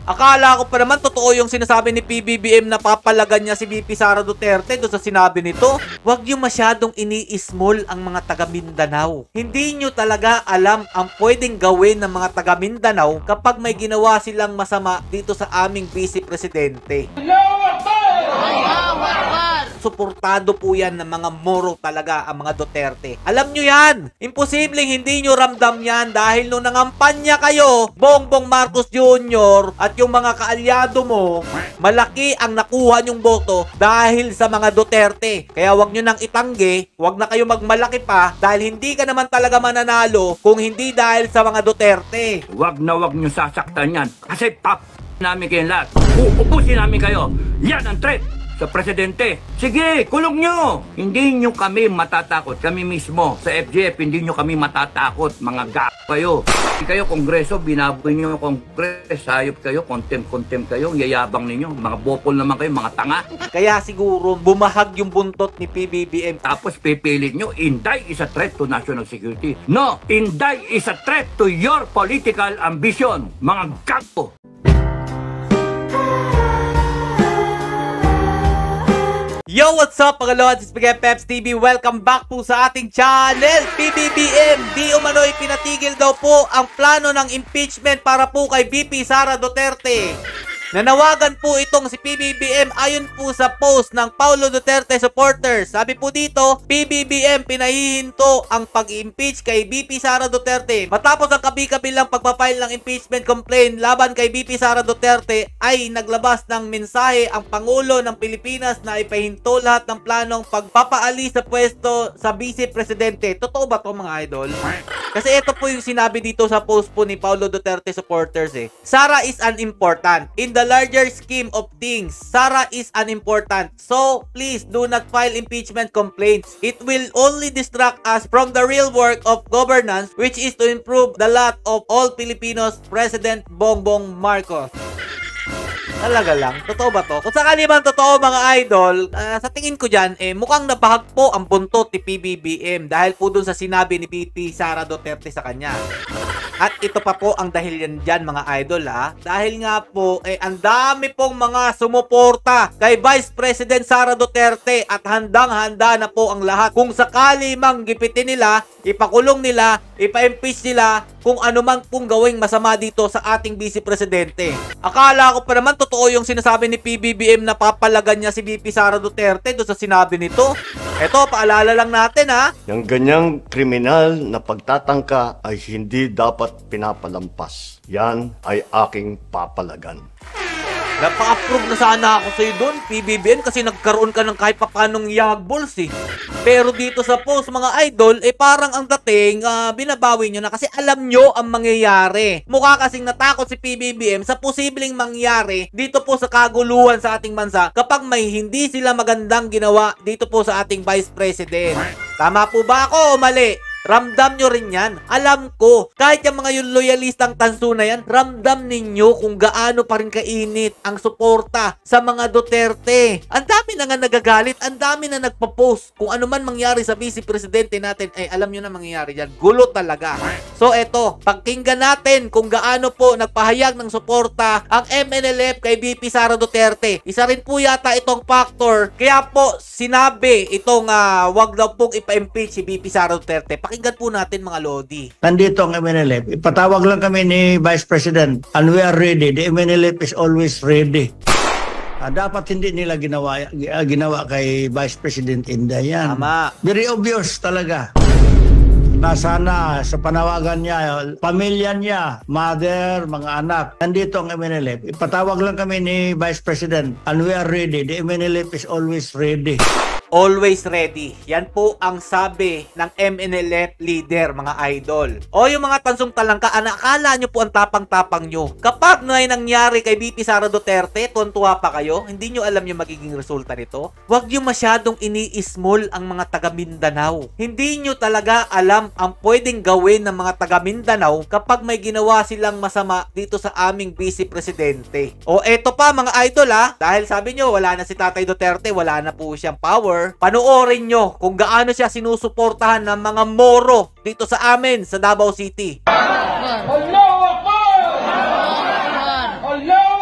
Akala ko pa naman totoo yung sinasabi ni PBBM na papalagan niya si VP Sara Duterte doon sa sinabi nito. Huwag niyo masyadong ini-small ang mga taga Mindanao. Hindi niyo talaga alam ang pwedeng gawin ng mga taga Mindanao kapag may ginawa silang masama dito sa aming Vice Presidente. Suportado po yan ng mga moro talaga ang mga Duterte. Alam nyo yan! Imposibleng hindi nyo ramdam yan dahil nung nangampanya kayo, Bongbong Marcos Jr. at yung mga kaalyado mo, malaki ang nakuha nyong boto dahil sa mga Duterte. Kaya wag nyo nang itanggi, wag na kayo magmalaki pa dahil hindi ka naman talaga mananalo kung hindi dahil sa mga Duterte. Wag nyo sasaktan yan kasi namin kayo lahat. Uubusin namin kayo. Yan ang threat sa presidente. Sige, kulong nyo. Hindi nyo kami matatakot. Kami mismo sa FGF, hindi nyo kami matatakot. Mga kayo. Hindi kayo kongreso, binaboy nyo kongres. Sayop kayo, contempt kayo. Yayabang ninyo. Mga bokol naman kayo, mga tanga. Kaya siguro bumahag yung buntot ni PBBM. Tapos pipilit nyo, Inday is a threat to national security. No, Inday is a threat to your political ambition. Mga gago. Yo, what's up mga lods? It's Spaghetti Peps TV. Welcome back po sa ating channel. PBBM, di umano'y pinatigil daw po ang plano ng impeachment para po kay VP Sara Duterte. Nanawagan po itong si PBBM ayon po sa post ng Paulo Duterte supporters. Sabi po dito, PBBM pinahihinto ang pag-impeach kay VP Sara Duterte. Matapos ang kabi-kabilang pagpapile ng impeachment complaint laban kay VP Sara Duterte ay naglabas ng mensahe ang Pangulo ng Pilipinas na ipahinto lahat ng planong pagpapaalis sa pwesto sa Vice Presidente. Totoo ba to mga idol? Kasi ito po yung sinabi dito sa post po ni Paulo Duterte supporters eh. Sara is unimportant. In the larger scheme of things, Sara is unimportant. So, please do not file impeachment complaints. It will only distract us from the real work of governance, which is to improve the lot of all Filipinos, President Bongbong Marcos. Talaga lang? Totoo ba to? Kung sakali man totoo mga idol, sa tingin ko dyan, mukhang nabahag po ang buntot ni PBBM dahil po dun sa sinabi ni VP Sara Duterte sa kanya. At ito pa po ang dahilan dyan mga idol ha. Dahil nga po, ang dami pong mga sumuporta kay Vice President Sara Duterte at handang-handa na po ang lahat. Kung sakali mang gipitin nila, ipakulong nila, ipa-impeach nila, kung ano man pong gawing masama dito sa ating Vice Presidente. Akala ko pa naman totoo yung sinasabi ni PBBM na papalagan niya si VP Sara Duterte doon sa sinabi nito. Eto, paalala lang natin ha. Yung ganyang kriminal na pagtatangka ay hindi dapat pinapalampas. Yan ay aking papalagan. Napa-approve na sana ako sa'yo doon, PBBM, kasi nagkaroon ka ng kahit papanong yagballs eh. Pero dito sa post mga idol, parang ang dating, binabawi nyo na kasi alam nyo ang mangyayari. Mukha kasing natakot si PBBM sa posibleng mangyari dito po sa kaguluhan sa ating bansa kapag may hindi sila magandang ginawa dito po sa ating Vice President. Tama po ba ako o mali? Ramdam nyo rin yan. Alam ko, kahit yung mga yung loyalistang tanso na yan, ramdam ninyo kung gaano pa rin kainit ang suporta sa mga Duterte. Ang dami na nga nagagalit, ang dami na nagpa-post. Kung ano man mangyari sa Vice Presidente natin, ay alam nyo na mangyayari dyan. Gulo talaga. So eto, pakinggan natin kung gaano po nagpahayag ng suporta ang MNLF kay VP Sara Duterte. Isa rin po yata itong factor. Kaya po sinabi itong wag daw pong ipa-impeach si VP Sara Duterte. Pakinggan po natin mga Lodi. Nandito ang MNLF. Ipatawag lang kami ni Vice President and we are ready. The MNLF is always ready. Dapat hindi nila ginawa kay Vice President Inday yan. Tama. Very obvious talaga. Na sana sa panawagan niya, pamilya niya, mother, mga anak. Nandito ang MNLF. Ipatawag lang kami ni Vice President and we are ready. The MNLF is always ready. Always ready. Yan po ang sabi ng MNLF leader, mga idol. O yung mga tansong talangka, akala nyo po ang tapang-tapang nyo. Kapag may nangyari kay VP Sara Duterte, tuntua pa kayo, hindi nyo alam yung magiging resulta nito. Huwag nyo masyadong ini-small ang mga taga Mindanao. Hindi nyo talaga alam ang pwedeng gawin ng mga taga Mindanao kapag may ginawa silang masama dito sa aming Vice Presidente. O eto pa mga idol dahil sabi nyo wala na si Tatay Duterte, wala na po siyang power. Panoorin nyo kung gaano siya sinusuportahan ng mga moro dito sa amin sa Davao City. Allahu Akbar! Allahu Akbar!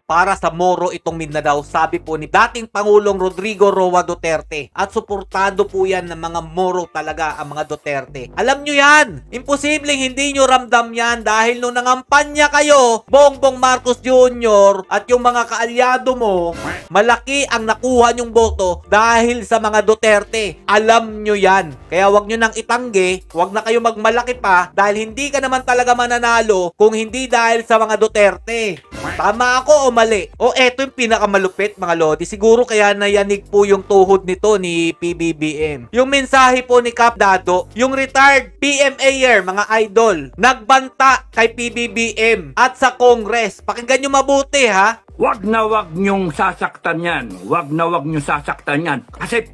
Para sa Moro itong Mindanao, sabi po ni dating Pangulong Rodrigo Roa Duterte. At suportado po yan ng mga Moro talaga ang mga Duterte. Alam nyo yan, imposibleng hindi nyo ramdam yan dahil nung nangampanya kayo, Bongbong Marcos Jr. at yung mga kaalyado mo, malaki ang nakuha nyong boto dahil sa mga Duterte. Alam nyo yan. Kaya wag nyo nang itanggi, wag na kayo magmalaki pa dahil hindi ka naman talaga mananalo kung hindi dahil sa mga Duterte. Tama ako o mali? O eto yung pinakamalupit mga lodi. Siguro kaya nayanig po yung tuhod nito ni PBBM. Yung mensahe po ni Cap Dado, yung retired PMAer mga idol, nagbanta kay PBBM at sa Congress. Pakinggan nyo mabuti ha. Wag nyong sasaktan yan. Wag nyong sasaktan yan. Kasi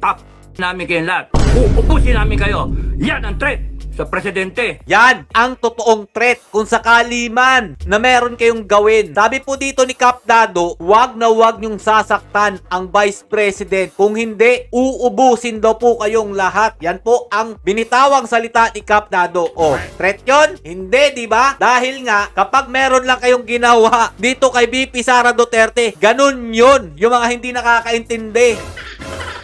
namin kayo lahat. Uubusin namin kayo. Yan ang threat sa presidente. Yan ang totoong threat kung sakali man na meron kayong gawin. Sabi po dito ni Cap Dado, wag nyong sasaktan ang Vice President. Kung hindi, uubusin daw po kayong lahat. Yan po ang binitawang salita ni Cap Dado. O, threat yon? Hindi, di ba? Dahil nga, kapag meron lang kayong ginawa dito kay VP Sara Duterte, ganun yun. Yung mga hindi nakakaintindi.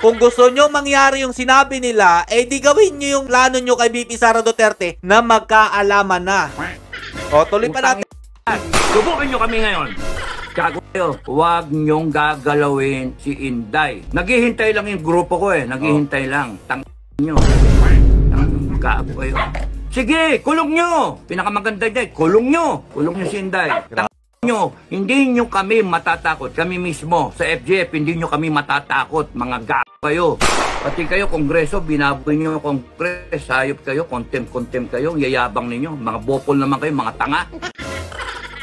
Kung gusto nyo mangyari yung sinabi nila, eh di gawin nyo yung plano nyo kay VP Sara Duterte na magkaalaman na. O, tuloy pa natin. Subukin nyo kami ngayon. Gago kayo. Huwag nyong gagalawin si Inday. Naghihintay lang yung grupo ko eh. Naghihintay lang. Tang nyo. Gago kayo. Sige, kulong nyo. Pinakamaganda dyan, kulong nyo. Kulong nyo si Inday. Nyo, hindi nyo kami matatakot. Kami mismo sa FGF, hindi nyo kami matatakot. Mga gago kayo. Pati kayo, Kongreso, binaboy nyo yung Kongres. Hayop kayo, kontem kayo, yayabang ninyo. Mga bopol naman kayo, mga tanga.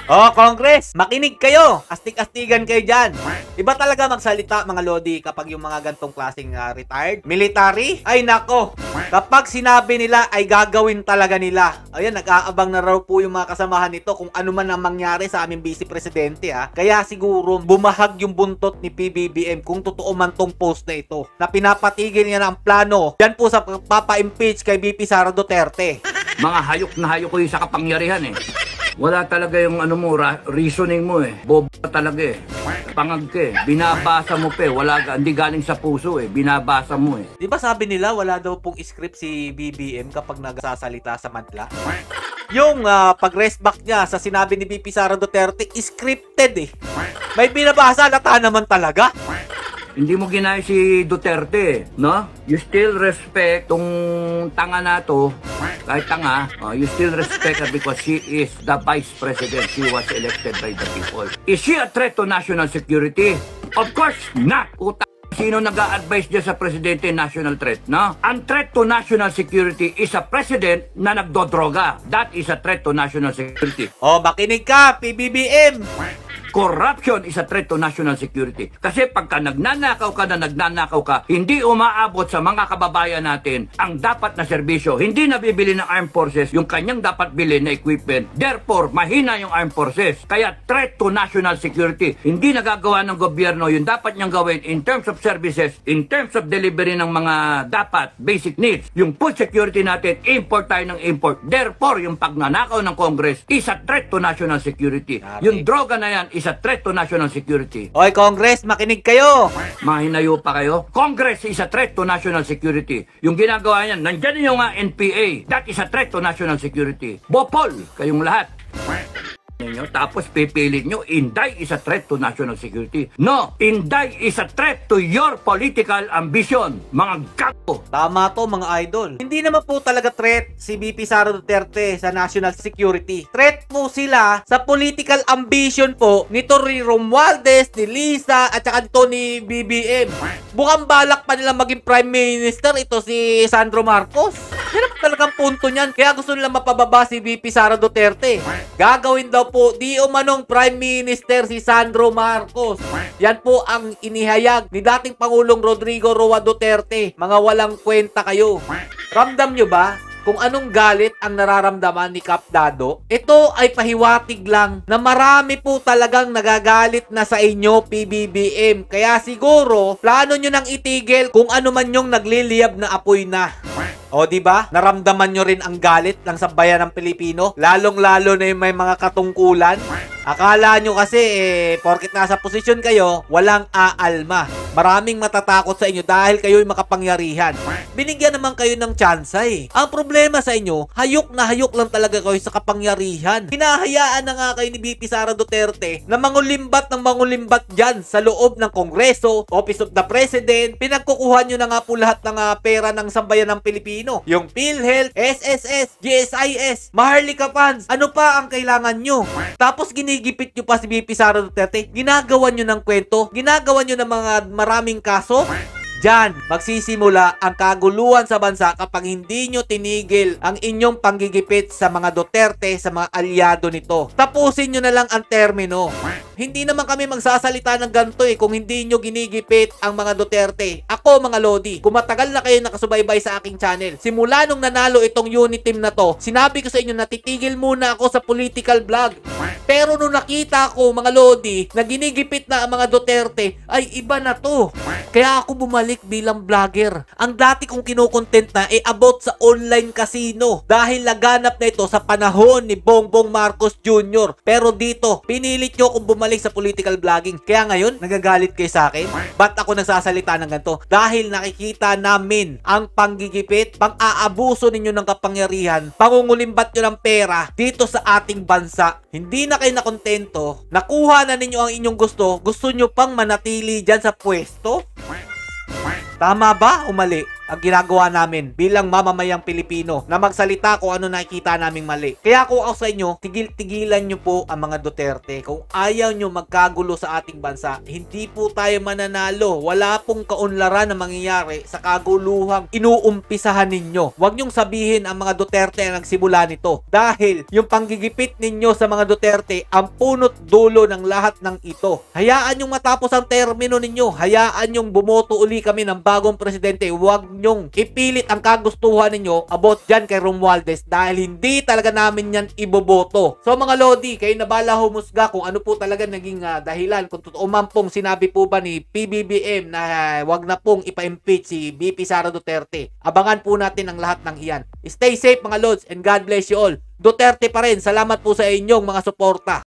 Oh, Congress, makinig kayo. Astig-astigan kayo dyan. Iba talaga magsalita mga lodi kapag yung mga gantong klaseng retired military. Ay nako, kapag sinabi nila ay gagawin talaga nila. Ayan, nag-aabang na raw po yung mga kasamahan nito kung ano man ang mangyari sa aming Vice Presidente ha. Kaya siguro bumahag yung buntot ni PBBM kung totoo man tong post na ito. Na pinapatigil niya na ang plano. Yan po sa papa-impeach kay VP Sara Duterte. Mga hayok na hayok ko yung sa kapangyarihan eh. Wala talaga yung ano mo, reasoning mo eh. Bobo talaga eh. Pangag ka eh. Binabasa mo pa eh. Hindi galing sa puso eh. Binabasa mo eh. Di ba sabi nila wala daw pong script si BBM kapag nagsasalita sa madla? Yung pag-rest back niya sa sinabi ni VP Sara Duterte, scripted eh. May binabasa, lata naman talaga. Hindi mo ginaya si Duterte, no? You still respect tong tanga na to, kahit tanga, you still respect her because she is the Vice President. She was elected by the people. Is she a threat to national security? Of course not! Sino nag-a-advise dyan sa Presidente national threat, no? Ang threat to national security is a president na nagdodroga. That is a threat to national security. Oh, makinig ka, PBBM! Corruption is a threat to national security. Kasi pagka nagnanakaw ka, hindi umaabot sa mga kababayan natin ang dapat na serbisyo. Hindi nabibili ng armed forces yung kanyang dapat bilhin na equipment. Therefore, mahina yung armed forces. Kaya threat to national security. Hindi nagagawa ng gobyerno yung dapat niyang gawin in terms of services, in terms of delivery ng mga dapat basic needs. Yung food security natin, import tayo ng import. Therefore, yung pagnanakaw ng Congress is a threat to national security. Yung droga na yan is a threat to national security. Oy, Congress, makinig kayo. Mahinayo pa kayo? Congress is a threat to national security. Yung ginagawa niyan, nandyan yung NPA. That is a threat to national security. Bopol, kayong lahat. Tapos pipilit nyo, Inday is a threat to national security. No, Inday is a threat to your political ambition. Mga gago. Tama to mga idol. Hindi naman po talaga threat si VP Sara Duterte sa national security. Threat po sila sa political ambition po ni Tori Romualdez, ni Lisa at saka ito ni BBM. Bukang balak pa nila maging Prime Minister ito si Sandro Marcos. Yan ang talagang punto niyan. Kaya gusto nila mapababa si VP Sara Duterte. Gagawin daw po di umanong Prime Minister si Sandro Marcos. Yan po ang inihayag ni dating Pangulong Rodrigo Roa Duterte. Mga walang kwenta kayo. Ramdam nyo ba kung anong galit ang nararamdaman ni Cap Dado? Ito ay pahiwatig lang na marami po talagang nagagalit na sa inyo, PBBM. Kaya siguro, plano nyo nang itigil kung ano man yung nagliliyab na apoy na. O, di ba? Naramdaman nyo rin ang galit ng sambayan ng Pilipino, lalong-lalo na yung may mga katungkulan Akala nyo kasi, porket nasa posisyon kayo, walang aalma. Maraming matatakot sa inyo dahil kayo'y makapangyarihan. Binigyan naman kayo ng tsansa eh. Ang problema sa inyo, hayok na hayok lang talaga kayo sa kapangyarihan. Hinahayaan na nga kayo ni VP Sara Duterte na mangulimbat ng mangulimbat dyan sa loob ng Kongreso, Office of the President. Pinagkukuha nyo na nga po lahat ng pera ng sambayan ng Pilipino. Yung PhilHealth, SSS, GSIS, Maharlika Funds. Ano pa ang kailangan nyo? Tapos ginigipit nyo pa si VP Sara Duterte. Ginagawa nyo ng kwento. Ginagawa nyo ng mga maraming kaso. Diyan, magsisimula ang kaguluhan sa bansa kapag hindi nyo tinigil ang inyong panggigipit sa mga Duterte, sa mga alyado nito. Tapusin nyo na lang ang termino. Hindi naman kami magsasalita ng ganito kung hindi nyo ginigipit ang mga Duterte. Ako mga Lodi, kung matagal na kayo nakasubaybay sa aking channel, simula nung nanalo itong unit team na to, sinabi ko sa inyo na titigil muna ako sa political vlog. Pero nung nakita ko mga Lodi na ginigipit na ang mga Duterte, ay iba na to. Kaya ako bumalik bilang vlogger. Ang dati kong kinukontent na about sa online casino dahil laganap na ito sa panahon ni Bongbong Marcos Jr. Pero dito, pinilit nyo akong bumalik sa political vlogging. Kaya ngayon, nagagalit kayo sa akin? Ba't ako nagsasalita ng ganito? Dahil nakikita namin ang panggigipit, pang-aabuso ninyo ng kapangyarihan, pangungulimbat nyo ng pera dito sa ating bansa. Hindi na kayo nakontento, nakuha na ninyo ang inyong gusto nyo pang manatili dyan sa pwesto? Tama ba o mali ang ginagawa namin bilang mamamayang Pilipino na magsalita kung ano nakikita naming mali? Kaya kung ako sa inyo, tigil-tigilan nyo po ang mga Duterte. Kung ayaw nyo magkagulo sa ating bansa, hindi po tayo mananalo. Wala pong kaunlaran na mangyayari sa kaguluhang inuumpisahan ninyo. Huwag nyong sabihin ang mga Duterte ang nagsimula nito. Dahil yung panggigipit ninyo sa mga Duterte ang punot dulo ng lahat ng ito. Hayaan nyong matapos ang termino ninyo. Hayaan nyong bumoto uli kami ng bagong presidente. Huwag nyong ipilit ang kagustuhan ninyo about dyan kay Romualdez dahil hindi talaga namin yan iboboto. So mga Lodi, kayo na bala humusga kung ano po talaga naging dahilan. Kung totoo man pong sinabi po ba ni PBBM na wag na pong ipa-impeach si VP Sara Duterte. Abangan po natin ang lahat ng iyan. Stay safe mga Lods and God bless you all. Duterte pa rin. Salamat po sa inyong mga suporta.